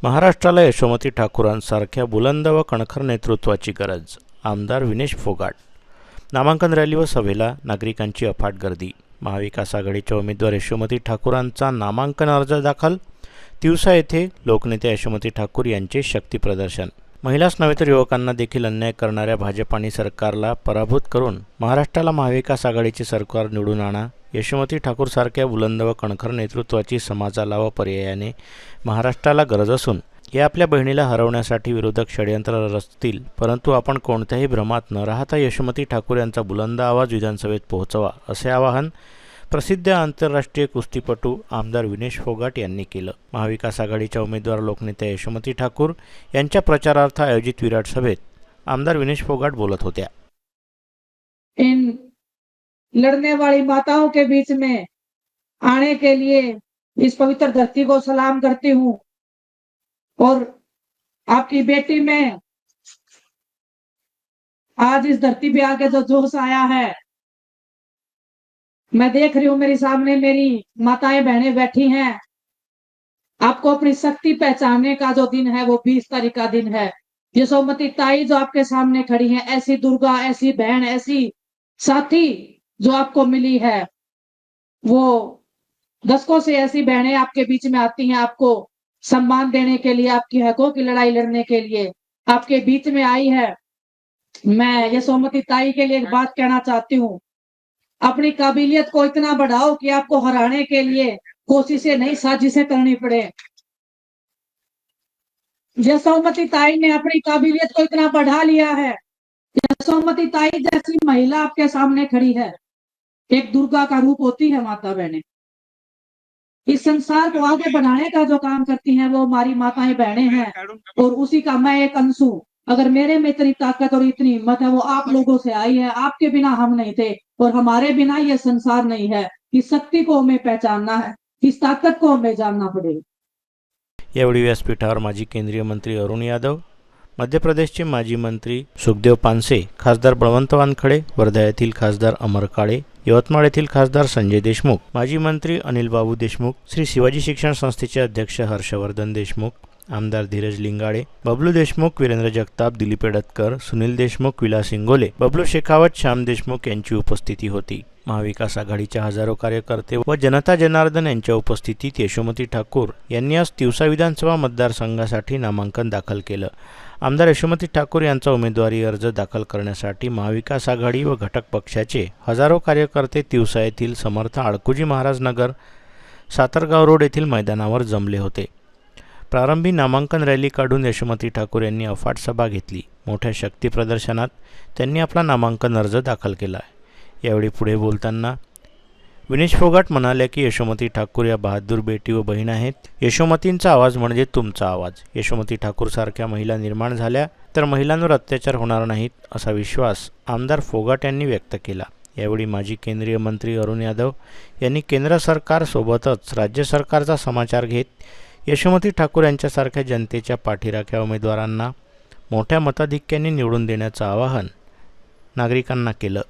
महाराष्ट्राला यशोमती ठाकूरांसारख्या बुलंद व कणखर नेतृत्वाची गरज. आमदार विनेश फोगाट. नामांकन रॅली व सभेला नागरिकांची अफाट गर्दी. महाविकास आघाडीच्या उमेदवार यशोमती ठाकूरांचा नामांकन अर्ज दाखल. तिवसा येथे लोकनेते यशोमती ठाकूर यांचे शक्ती प्रदर्शन. महिलाच नव्हे तर युवकांना देखील अन्याय करणाऱ्या भाजप आणि सरकारला पराभूत करून महाराष्ट्राला महाविकास आघाडीचे सरकार निवडून आणा. यशोमती ठाकूरसारख्या बुलंद व कणखर नेतृत्वाची समाजाला व पर्यायाने महाराष्ट्राला गरज असून या आपल्या बहिणीला हरवण्यासाठी विरोधक षडयंत्र रचतील, परंतु आपण कोणत्याही भ्रमात न राहता यशोमती ठाकूर यांचा बुलंद आवाज विधानसभेत पोहोचवा, असे आवाहन प्रसिद्ध आंतरराष्ट्रीय कुस्तीपटू आमदार विनेश फोगाट यांनी केलं. महाविकास आघाडीच्या उमेदवार लोकनेत्या यशोमती ठाकूर यांच्या प्रचारार्थ आयोजित विराट सभेत आमदार विनेश फोगाट बोलत होत्या. इन लड़ने वाली माताओं के बीच में आने के लिए इस पवित्र धरती को सलाम करती हूँ और आपकी बेटी में आज इस धरती पे आके जो जोश आया है, मैं देख रही हूँ मेरे सामने मेरी माताएं बहनें बैठी हैं। आपको अपनी शक्ति पहचानने का जो दिन है वो 20 तारीख का दिन है। यशोमती ताई जो आपके सामने खड़ी हैं, ऐसी दुर्गा, ऐसी बहन, ऐसी साथी जो आपको मिली है, वो दशकों से ऐसी बहनें आपके बीच में आती हैं आपको सम्मान देने के लिए, आपकी हकों की लड़ाई लड़ने के लिए आपके बीच में आई है। मैं यशोमती ताई के लिए एक बात कहना चाहती हूँ, अपनी काबिलियत को इतना बढ़ाओ कि आपको हराने के लिए कोशिशें नहीं साजिशें करनी पड़े। यशोमती ताई ने अपनी काबिलियत को इतना बढ़ा लिया है। यशोमती ताई जैसी महिला आपके सामने खड़ी है, एक दुर्गा का रूप होती है माता बहनें। इस संसार को आगे बढ़ाने का जो काम करती हैं वो हमारी माताएं बहनें हैं और उसी का मैं एक अंश हूं। अगर मेरे में इतनी ताकत और इतनी हिम्मत है वो आप लोगों से आई है। आपके बिना हम नहीं थे और हमारे बिना ये संसार नहीं है। इस शक्ति को हमें पहचानना है, इस ताकत को हमें जानना पड़ेगा. यावेळी व्यासपीठावर माजी केंद्रीय मंत्री अरुण यादव, मध्य प्रदेशचे माजी मंत्री सुखदेव पानसे, खासदार बळवंत वानखडे, वर्धा येथील खासदार अमर काळे, यवतमाळ येथील खासदार संजय देशमुख, माजी मंत्री अनिल बाबू देशमुख, श्री शिवाजी शिक्षण संस्थेचे अध्यक्ष हर्षवर्धन देशमुख, आमदार धीरज लिंगाडे, बबलू देशमुख, वीरेंद्र जगताप, दिलीप एडतकर, सुनील देशमुख, विलास इंगोले, बबलू शेखावत, श्याम देशमुख यांची उपस्थिती होती. महाविकास आघाडीच्या हजारो कार्यकर्ते व जनता जनार्दन यांच्या उपस्थितीत यशोमती ठाकूर यांनी आज तिवसा विधानसभा मतदारसंघासाठी नामांकन दाखल केलं. आमदार यशोमती ठाकूर यांचा उमेदवारी अर्ज दाखल करण्यासाठी महाविकास आघाडी व घटक पक्षाचे हजारो कार्यकर्ते तिवसा येथील समर्थ आळकुजी महाराज नगर, सातरगाव रोड येथील मैदानावर जमले होते. प्रारंभी नामांकन रॅली काढून यशोमती ठाकूर यांनी अफाट सभा घेतली. मोठ्या शक्ती प्रदर्शनात त्यांनी आपला नामांकन अर्ज दाखल केला. यावेळी पुढे बोलताना विनेश फोगाट म्हणाले की यशोमती ठाकूर या बहादूर बेटी व बहीण आहेत. यशोमतींचा आवाज म्हणजे तुमचा आवाज. यशोमती ठाकूरसारख्या महिला निर्माण झाल्या तर महिलांवर अत्याचार होणार नाहीत, असा विश्वास आमदार फोगाट यांनी व्यक्त केला. यावेळी माजी केंद्रीय मंत्री अरुण यादव यांनी केंद्र सरकारसोबतच राज्य सरकारचा समाचार घेत यशोमती ठाकूर यांच्यासारख्या जनतेच्या पाठीराख्या उमेदवारांना मोठ्या मताधिक्याने निवडून देण्याचं आवाहन नागरिकांना केलं.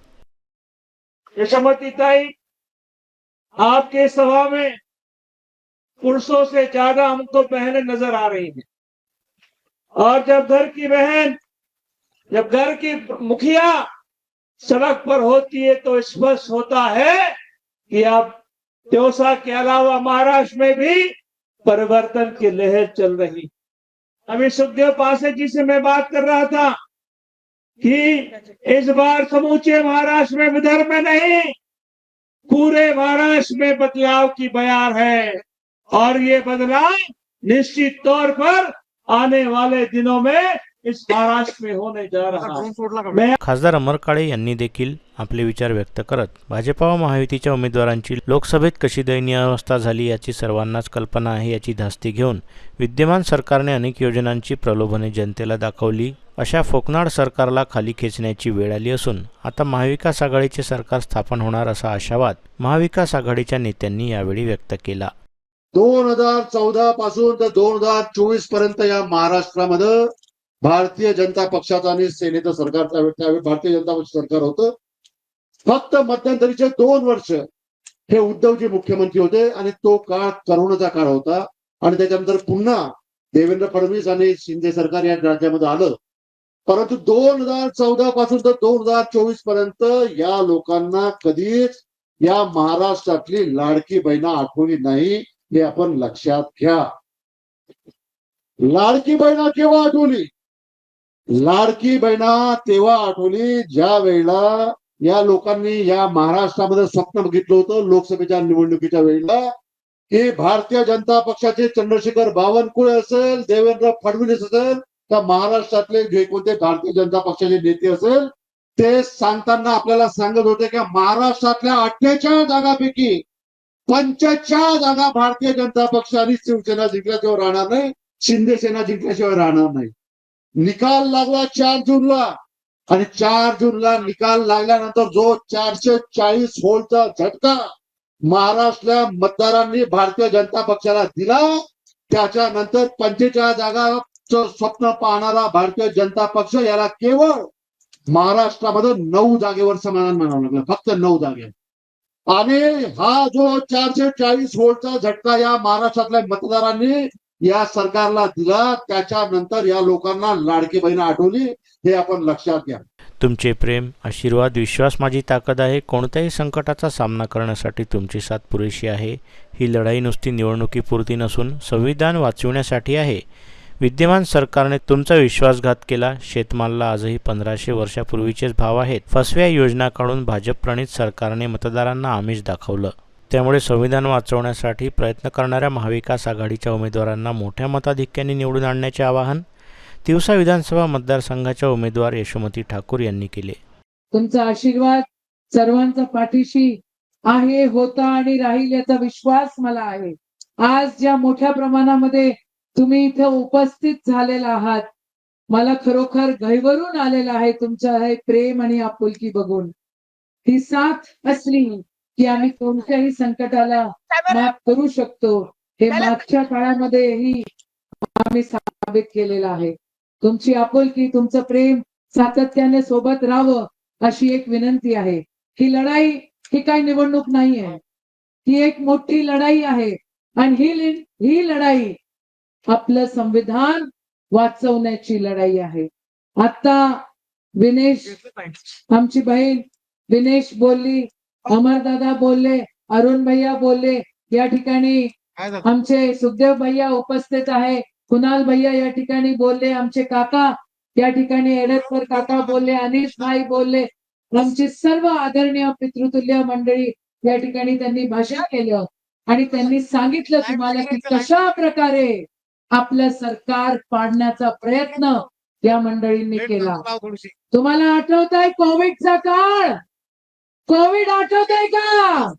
यशोमती ताई, आपके सभा में पुरुषों से ज्यादा हमको बहनें नजर आ रही हैं और जब घर की बहन, जब घर की मुखिया सड़क पर होती है तो स्पष्ट होता है कि अब त्योसा के अलावा महाराष्ट्र में भी परिवर्तन की लहर चल रही. अभी सुखदेव पासे जी से मैं बात कर रहा था कि इस बार समूचे महाराष्ट्र में विदर्भ में नहीं, पूरे महाराष्ट्र में बदलाव की बयार है और ये बदलाव निश्चित तौर पर आने वाले दिनों में इस महाराष्ट्र में होने जा रहा है. खासदार अमर काळे यांनी देखील आपले विचार व्यक्त करत भाजपा व महायुतीच्या उमेदवारांची लोकसभेत कशी दयनीय अवस्था झाली याची सर्वांनाच कल्पना आहे याची धास्ती घेऊन विद्यमान सरकारने अनेक योजनांची प्रलोभने जनतेला दाखवली. अशा फोकनाड सरकारला खाली खेचण्याची वेळ आली असून आता महाविकास आघाडीचे सरकार स्थापन होणार असा आशावाद महाविकास आघाडीच्या नेत्यांनी यावेळी व्यक्त केला. 2014 पासून तर 2024 पर्यंत या महाराष्ट्रामध्ये भारतीय जनता पक्षाचं आणि सेनेचं सरकार, त्यावेळी भारतीय जनता पक्ष सरकार होतं. फक्त मध्यंतरीचे 2 वर्ष हे उद्धवजी मुख्यमंत्री होते आणि तो काळ करोनाचा काळ होता आणि त्याच्यानंतर पुन्हा देवेंद्र फडणवीस आणि शिंदे सरकार या राज्यामध्ये आलं, परंतु 2014 पासून तर 2024 पर्यंत या लोकांना कधीच या महाराष्ट्रातली लाडकी बहीण आठवली नाही, हे आपण लक्षात घ्या. लाडकी बहीण केव्हा आठवली? लाडकी बहिणा तेव्हा आठवली ज्या वेळेला या लोकांनी या महाराष्ट्रामध्ये स्वप्न बघितलं होतं लोकसभेच्या निवडणुकीच्या वेळेला, की भारतीय जनता पक्षाचे चंद्रशेखर बावनकुळे असेल, देवेंद्र फडणवीस असेल, का महाराष्ट्रातले जे कोणते भारतीय जनता पक्षाचे नेते असेल, ते सांगताना आपल्याला सांगत होते की महाराष्ट्रातल्या 48 जागांपैकी 45 जागा भारतीय जनता पक्ष आणि शिवसेना जिंकल्याशिवाय राहणार नाही, शिंदे सेना जिंकल्याशिवाय राहणार नाही. निकाल लागला 4 जूनला आणि 4 जूनला निकाल लागल्यानंतर जो 440 व्होल्टचा झटका महाराष्ट्रातल्या मतदारांनी भारतीय जनता पक्षाला दिला, त्याच्यानंतर 45 जागाचं स्वप्न पाहणारा भारतीय जनता पक्ष याला केवळ महाराष्ट्रामध्ये 9 जागेवर समाधान मानावं लागलं, फक्त 9 जागे. आणि हा जो 440 व्होल्टचा झटका या महाराष्ट्रातल्या मतदारांनी या सरकारला दिला, त्याच्यानंतर या लोकांना लाडकी बहीण आठवली, हे आपण लक्षात घ्या. तुमचे प्रेम, आशीर्वाद, विश्वास माझी ताकद आहे. कोणत्याही संकटाचा सामना करण्यासाठी तुमची साथ पुरेशी आहे. ही लढाई नुसती निवडणुकीपुरती नसून संविधान वाचविण्यासाठी आहे. विद्यमान सरकारने तुमचा विश्वासघात केला. शेतमालाला आजही 1500 वर्षापूर्वीचेच भाव आहेत. फसव्या योजना काढून भाजप-प्रणीत सरकारने मतदारांना आमिष दाखवलं. त्यामुळे संविधान वाचवण्यासाठी प्रयत्न करणाऱ्या महाविकास आघाडीच्या उमेदवारांना मोठ्या मताधिक्याने निवडून आणण्याचे आवाहन तिवसा विधानसभा मतदारसंघाच्या उमेदवार यशोमती ठाकूर यांनी केले. तुमचा आशीर्वाद सर्वांचा पाठीशी आहे, होता आणि राहील याचा विश्वास मला आहे. आज ज्या मोठ्या प्रमाणामध्ये तुम्ही इथे उपस्थित झालेला आहात, मला खरोखर गहिवरून आलेला आहे तुमचं हे प्रेम आणि आपुलकी बघून. ही साथ असली की आम्ही कोणत्याही संकटाला मात करू शकतो, हे मागच्या काळामध्येही आम्ही साबित केलेलं आहे. तुमची आपुलकी, तुमचं प्रेम सातत्याने सोबत राहावं अशी एक विनंती आहे. ही लढाई ही काही निवडणूक नाही आहे, ही एक मोठी लढाई आहे आणि ही लढाई आपलं संविधान वाचवण्याची लढाई आहे. आता विनेश, आमची बहीण विनेश बोलली, अमरदादा बोलले, अरुण भैया बोलले, या ठिकाणी आमचे सुखदेव भैया उपस्थित आहे, कुणाल भैया या ठिकाणी बोलले, आमचे काका या ठिकाणी एडतकर काका बोलले, अनिश भाई बोलले, आमची सर्व आदरणीय पितृतुल्य मंडळी या ठिकाणी त्यांनी भाषण केलं आणि त्यांनी सांगितलं तुम्हाला की कशा प्रकारे आपलं सरकार पाडण्याचा प्रयत्न या मंडळींनी केला. तुम्हाला आठवतंय कोविडचा काळ? कोविड आठवतंय का?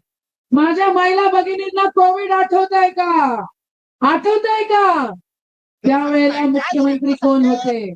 माझ्या महिला भगिनींना कोविड आठवतंय का? आठवतंय का? त्यावेळेला मुख्यमंत्री कोण होते?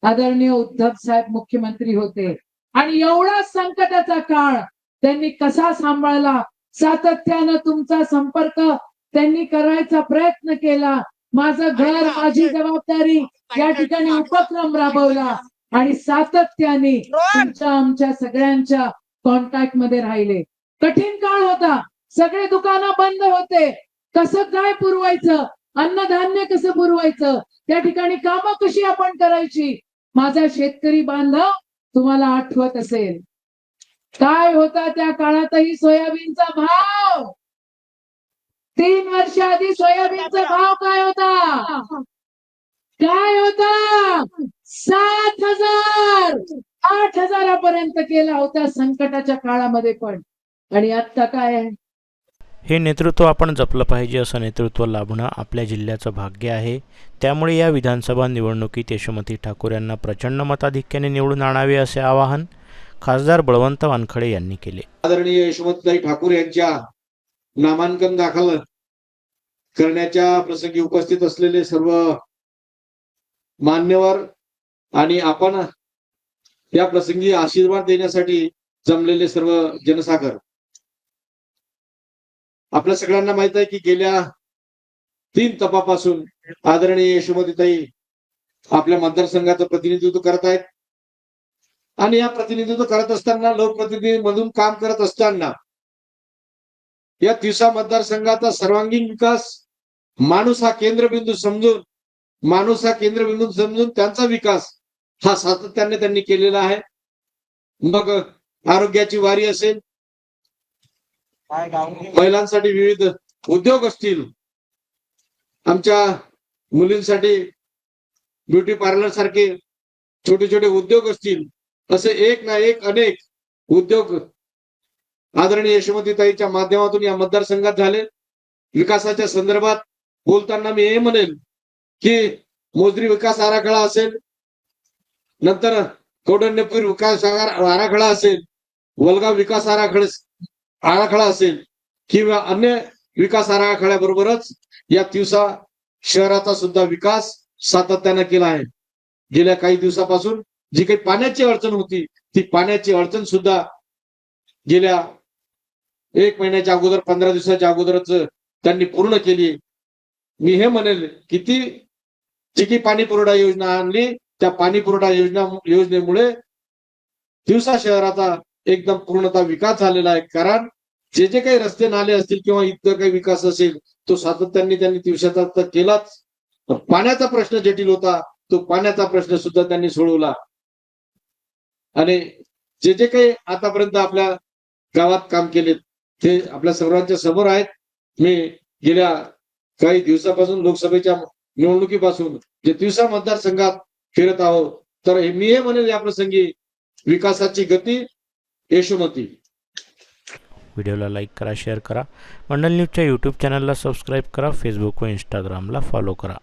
आदरणीय उद्धव साहेब मुख्यमंत्री होते. आणि एवढा संकटाचा काळ त्यांनी कसा सांभाळला, सातत्यानं तुमचा संपर्क त्यांनी करायचा प्रयत्न केला. माझं घर माझी जबाबदारी या ठिकाणी उपक्रम राबवला आणि सातत्याने तुमच्या आमच्या सगळ्यांच्या कॉन्टॅक्ट मध्ये राहिले. कठीण काळ होता, सगळे दुकानं बंद होते. कसं काय पुरवायचं, अन्नधान्य कसं पुरवायचं, त्या ठिकाणी कामं कशी आपण करायची. माझा शेतकरी बांधव तुम्हाला आठवत असेल काय होता त्या काळातही सोयाबीनचा भाव. 3 वर्ष आधी सोयाबीनचा भाव काय होता? काय होता? 7,000 8,000 केला होता संकटाच्या काळामध्ये पण. आणि आता काय आहे? हे नेतृत्व आपण जपलं पाहिजे. असं नेतृत्व लाभणं आपल्या जिल्ह्याचं भाग्य आहे. त्यामुळे या विधानसभा निवडणुकीत यशोमती ठाकूर यांना प्रचंड मताधिक्याने निवडून आणावे असे आवाहन खासदार बळवंत वानखडे यांनी केले. आदरणीय यशोमतीताई ठाकूर यांच्या नामांकन दाखल करण्याच्या प्रसंगी उपस्थित असलेले सर्व मान्यवर आणि आपण या प्रसंगी आशीर्वाद देण्यासाठी जमलेले सर्व जनसागर, आपल्या सगळ्यांना माहित आहे की गेल्या 3 तपापासून आदरणीय यशोमतीताई आपल्या मतदारसंघाचं प्रतिनिधित्व करत आहेत. आणि या प्रतिनिधित्व करत असताना, लोकप्रतिनिधी मधून काम करत असताना या तिवसा मतदारसंघाचा सर्वांगीण विकास, माणूस हा केंद्रबिंदू समजून माणूस हा केंद्रबिंदू समजून त्यांचा विकास हा सातत्याने त्यांनी केलेला आहे. मग आरोग्याची वारी असेल, महिलांसाठी विविध उद्योग असतील, आमच्या मुलींसाठी ब्युटी पार्लर सारखे छोटे छोटे उद्योग असतील, असे एक ना एक अनेक उद्योग आदरणीय यशोमतीताईच्या माध्यमातून या मतदारसंघात झाले. विकासाच्या संदर्भात बोलताना मी हे म्हणेल की मोजरी विकास आराखडा असेल, नंतर कौंडण्यपूर विकास आराखडा असेल, वलगाव विकास आराखडा असेल किंवा अन्य विकास आराखड्याबरोबरच या तिवसा शहराचा सुद्धा विकास सातत्याने केला आहे. गेल्या काही दिवसापासून जी काही पाण्याची अडचण होती, ती पाण्याची अडचण सुद्धा गेल्या 1 महिन्याच्या अगोदर 15 दिवसाच्या अगोदरच त्यांनी पूर्ण केली. मी हे म्हणेल की ती जी काही पाणी पुरवठा योजना आणली, त्या पाणी पुरवठा योजनेमुळे तिवसा शहराचा एकदम पूर्णतः विकास झालेला आहे. कारण जे काही रस्ते नाले असतील किंवा इतर काही विकास असेल, तो सातत्याने त्यांनी तिवसाचा तर केलाच. पाण्याचा प्रश्न जटिल होता, तो पाण्याचा प्रश्न सुद्धा त्यांनी सोडवला. आणि जे काही आतापर्यंत आपल्या गावात काम केले ते आपल्या सर्वांच्या समोर आहेत. मी गेल्या काही दिवसापासून लोकसभेच्या निवडणुकीपासून जे तिवसा मतदारसंघात फिरत आहोत, तर मी हे म्हणेल या प्रसंगी विकासाची गती यशोमती. व्हिडिओला लाईक करा, शेअर करा. मंडल न्यूजच्या यूट्यूब चॅनलला सबस्क्राईब करा. फेसबुक व इंस्टाग्रामला फॉलो करा.